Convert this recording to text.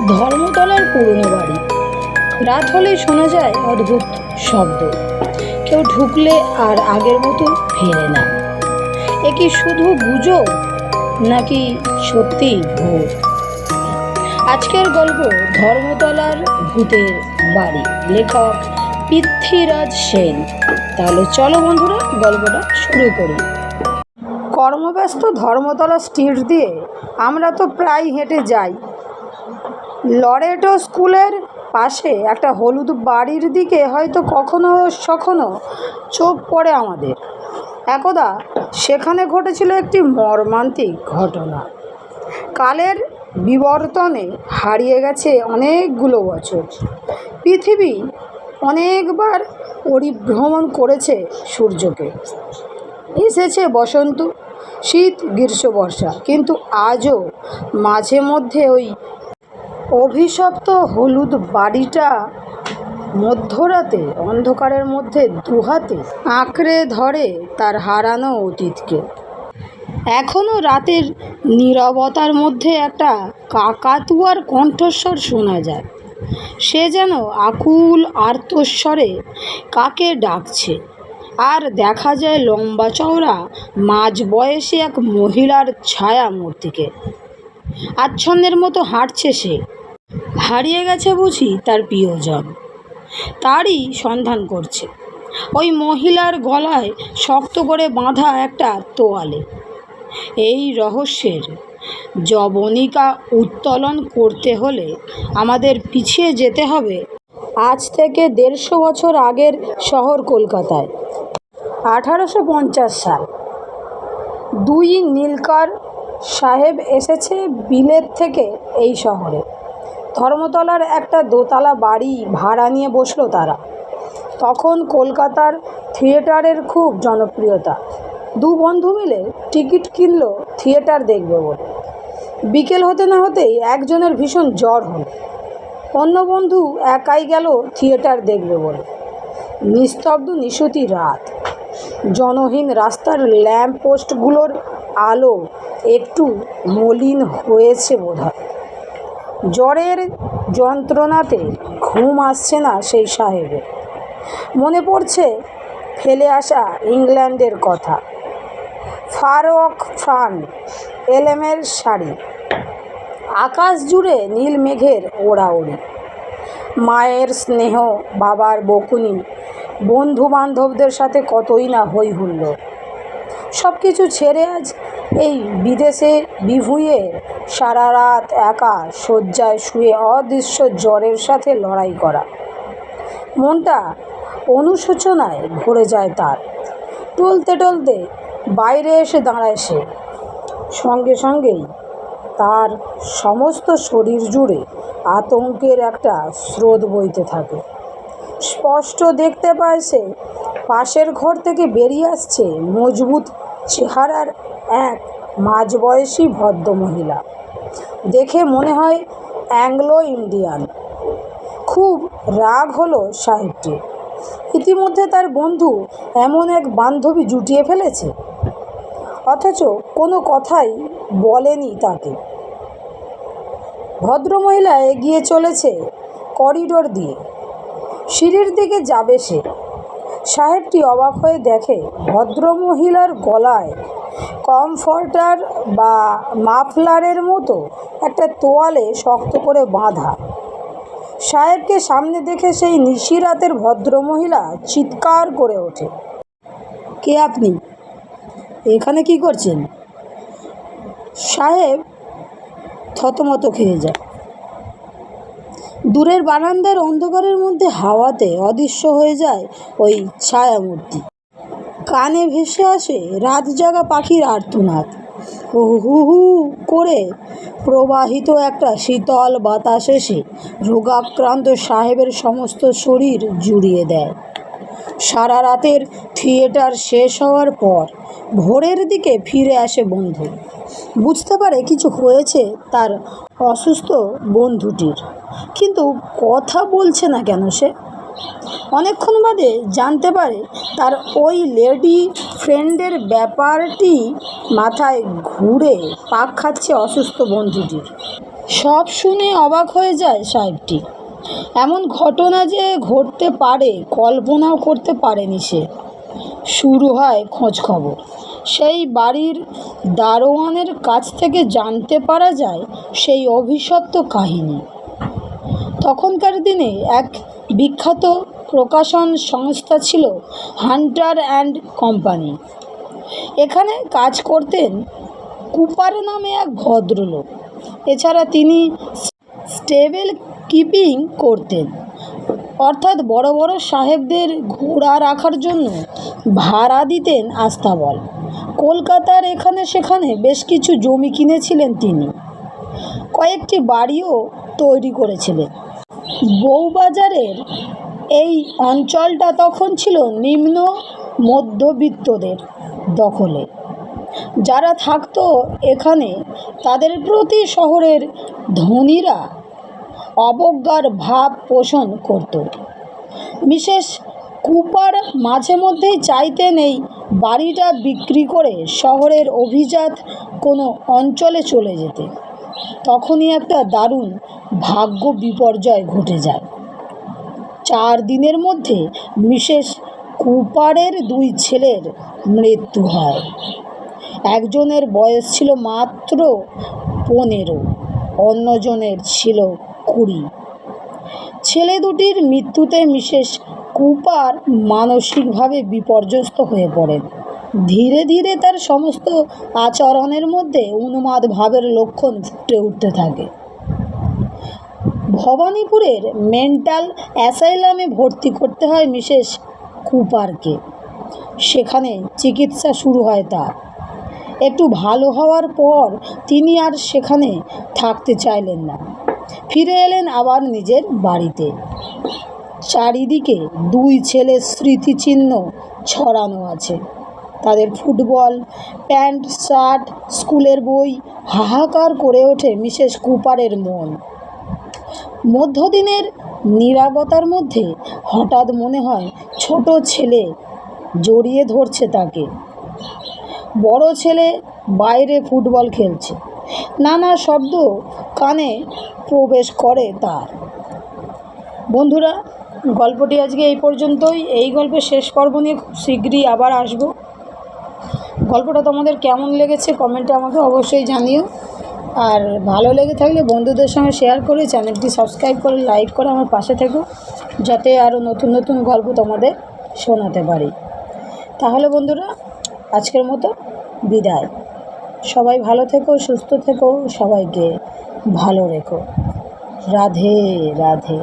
ধর্মতলার পুরনো বাড়ি। রাত হলেই শোনা যায় অদ্ভুত শব্দ। কেউ ঢুকলে আর আগের মতো ফেরে না। এ কি শুধু গুজব নাকি সত্যি ভূত? আজকের গল্প ধর্মতলার ভূতের বাড়ি, লেখক পৃথ্বীরাজ সেন। তাহলে চলো বন্ধুরা, গল্পটা শুরু করি। কর্মব্যস্ত ধর্মতলা স্ট্রিট দিয়ে আমরা তো প্রায় হেঁটে যাই। লরেটো স্কুলের পাশে একটা হলুদ বাড়ির দিকে হয়তো কখনো সখনো চোখ পড়ে আমাদের। একদা সেখানে ঘটেছিল একটি মর্মান্তিক ঘটনা। কালের বিবর্তনে হারিয়ে গেছে অনেকগুলো বছর। পৃথিবী অনেকবার পরিভ্রমণ করেছে সূর্যকে। এসেছে বসন্ত, শীত, গ্রীষ্ম, বর্ষা, কিন্তু আজও মাঝে মধ্যে ওই অভিশপ্ত হলুদ বাড়িটা মধ্যরাতে অন্ধকারের মধ্যে দুহাতে আঁকড়ে ধরে তার হারানো অতীতকে। এখনও রাতের নীরবতার মধ্যে একটা কাকাতুয়ার কণ্ঠস্বর শোনা যায়। সে যেন আকুল আর্তস্বরে কাকে ডাকছে। আর দেখা যায় লম্বা চওড়া মাঝবয়সী এক মহিলার ছায়া মূর্তিকে। আচ্ছন্নের মতো হাঁটছে সে। হারিয়ে গেছে বুঝি তার প্রিয়জন, তারই সন্ধান করছে। ওই মহিলার গলায় শক্ত করে বাঁধা একটা তোয়ালে। এই রহস্যের জবনিকা উত্তোলন করতে হলে আমাদের পিছিয়ে যেতে হবে আজ থেকে 150 বছর আগের শহর কলকাতায়। 1850 সাল। 2 নীলকর সাহেব এসেছে বিলেত থেকে এই শহরে। ধর্মতলার একটা দোতলা বাড়ি ভাড়া নিয়ে বসলো তারা। তখন কলকাতার থিয়েটারের খুব জনপ্রিয়তা। 2 বন্ধু মিলে টিকিট কিনল থিয়েটার দেখবে বলে। বিকেল হতে না হতেই একজনের ভীষণ জ্বর হল। অন্য বন্ধু একাই গেল থিয়েটার দেখবে বলে। নিস্তব্ধ নিশুতি রাত। জনহীন রাস্তার ল্যাম্প পোস্টগুলোর আলো একটু মলিন হয়েছে বোধহয়। জ্বরের যন্ত্রণাতে ঘুম আসছে না সেই সাহেবের। মনে পড়ছে ফেলে আসা ইংল্যান্ডের কথা। ফারওয়াক ফান এলেমের শাড়ি, আকাশ জুড়ে নীল মেঘের ওড়াওড়ি, মায়ের স্নেহ, বাবার বকুনি, বন্ধু বান্ধবদের সাথে কতই না হই হুল্লোড়। সব কিছু ছেড়ে আজ এই বিদেশে বিভুঁইয়ে সারা রাত একা শয্যায় শুয়ে অদৃশ্য জ্বরের সাথে লড়াই করা। মনটা অনুশোচনায় ভরে যায় তার। টলতে টলতে বাইরে এসে দাঁড়ায় সে। সঙ্গে সঙ্গেই তার সমস্ত শরীর জুড়ে আতঙ্কের একটা স্রোত বইতে থাকে। স্পষ্ট দেখতে পায় সে পাশের ঘর থেকে বেরিয়ে আসছে মজবুত চেহারার এক মাঝবয়সী ভদ্রমহিলা। দেখে মনে হয় অ্যাংলো ইন্ডিয়ান। খুব রাগ হলো সাহেবটির। ইতিমধ্যে তার বন্ধু এমন এক বান্ধবী জুটিয়ে ফেলেছে, অথচ কোনো কথাই বলেনি তাকে। ভদ্রমহিলা এগিয়ে চলেছে করিডোর দিয়ে। সিঁড়ির দিকে যাবে সে। সাহেবটি অবাক হয়ে দেখে ভদ্রমহিলার গলায় কমফর্টার বা মাফলারের মতো একটা তোয়ালে শক্ত করে বাঁধা। সাহেবকে সামনে দেখে সেই নিশিরাতের ভদ্রমহিলা চিৎকার করে ওঠে, কে আপনি? এখানে কি করছেন? সাহেব থতমত খেয়ে যায়। দূরের বারান্দার অন্ধকারের মধ্যে হাওয়াতে অদৃশ্য হয়ে যায় ওই ছায়ামূর্তি। কানে ভেসে আসে রাত জাগা পাখির আর্তনাদ। হু হু হু করে প্রবাহিত একটা শীতল বাতাস এসে রোগাক্রান্ত সাহেবের সমস্ত শরীর জুড়িয়ে দেয়। সারা রাতের থিয়েটার শেষ হওয়ার পর ভোরের দিকে ফিরে আসে বন্ধু। বুঝতে পারে কিছু হয়েছে তার অসুস্থ বন্ধুটির, কিন্তু কথা বলছে না কেন সে। অনেকক্ষণ বাদে জানতে পারে তার ওই লেডি ফ্রেন্ডের ব্যাপারটি মাথায় ঘুরে পাক খাচ্ছে অসুস্থ বন্ধুটির। সব শুনে অবাক হয়ে যায় সাহেবটি। এমন ঘটনা যে ঘটতে পারে কল্পনাও করতে পারেনি সে। শুরু হয় খোঁজ খবর। সেই বাড়ির দারোয়ানের কাছ থেকে জানতে পারা যায় সেই অভিশপ্ত কাহিনী। তখনকার দিনে এক বিখ্যাত প্রকাশন সংস্থা ছিল হান্টার অ্যান্ড কোম্পানি। এখানে কাজ করতেন কুপার নামে এক ভদ্রলোক। এছাড়া তিনি স্টেবল কিপিং করতেন, অর্থাৎ বড় বড় সাহেবদের ঘোড়া রাখার জন্য ভাড়া দিতেন আস্তাবল। কলকাতার এখানে সেখানে বেশ কিছু জমি কিনেছিলেন তিনি, কয়েকটি বাড়িও তৈরি করেছিলেন। বউবাজারের এই অঞ্চলটা তখন ছিল নিম্ন মধ্যবিত্তদের দখলে। যারা থাকতো এখানে তাদের প্রতি শহরের ধনীরা অবজ্ঞার ভাব পোষণ করত। মিসেস কুপার মাঝে মধ্যেই চাইতেন এই বাড়িটা বিক্রি করে শহরের অভিজাত কোনো অঞ্চলে চলে যেতে। তখনই একটা দারুণ ভাগ্য বিপর্যয় ঘটে যায়। 4 দিনের মধ্যে মিসেস কুপারের 2 ছেলের মৃত্যু হয়। একজনের বয়স ছিল মাত্র 15, অন্যজনের ছিল 20। ছেলে দুটির মৃত্যুতে মিসেস কুপার মানসিকভাবে বিপর্যস্ত হয়ে পড়েন। ধীরে ধীরে তার সমস্ত আচরণের মধ্যে উন্মাদ ভাবের লক্ষণ ফুটে উঠতে থাকে। ভবানীপুরের মেন্টাল অ্যাসাইলামে ভর্তি করতে হয় মিসেস কুপারকে। সেখানে চিকিৎসা শুরু হয় তার। একটু ভালো হওয়ার পর তিনি আর সেখানে থাকতে চাইলেন না, ফিরে এলেন আবার নিজের বাড়িতে। চারিদিকে 2 ছেলের স্মৃতিচিহ্ন ছড়ানো আছে। তাদের ফুটবল, প্যান্ট, শার্ট, স্কুলের বই, হাহাকার করে ওঠে মিসেস কুপারের মন। মধ্যদিনের নীরবতার মধ্যে হঠাৎ মনে হয় ছোট ছেলে জড়িয়ে ধরছে তাকে। বড় ছেলে বাইরে ফুটবল খেলছে। নানা শব্দ কানে প্রবেশ করে তার। বন্ধুরা, গল্পটি আজকে এই পর্যন্তই। এই গল্পের শেষ পর্ব নিয়ে খুব শীঘ্রই আবার আসব। গল্পটা তোমাদের কেমন লেগেছে কমেন্টে আমাকে অবশ্যই জানিও। আর ভালো লেগে থাকলে বন্ধুদের সঙ্গে শেয়ার করে চ্যানেলটি সাবস্ক্রাইব করে লাইক করে আমার পাশে থেকো, যাতে আরও নতুন নতুন গল্প তোমাদের শোনাতে পারি। তাহলে বন্ধুরা, আজকের মতো বিদায়। সবাই ভালো থেকো, সুস্থ থেকো, সবাইকে ভালো রেখো। রাধে রাধে।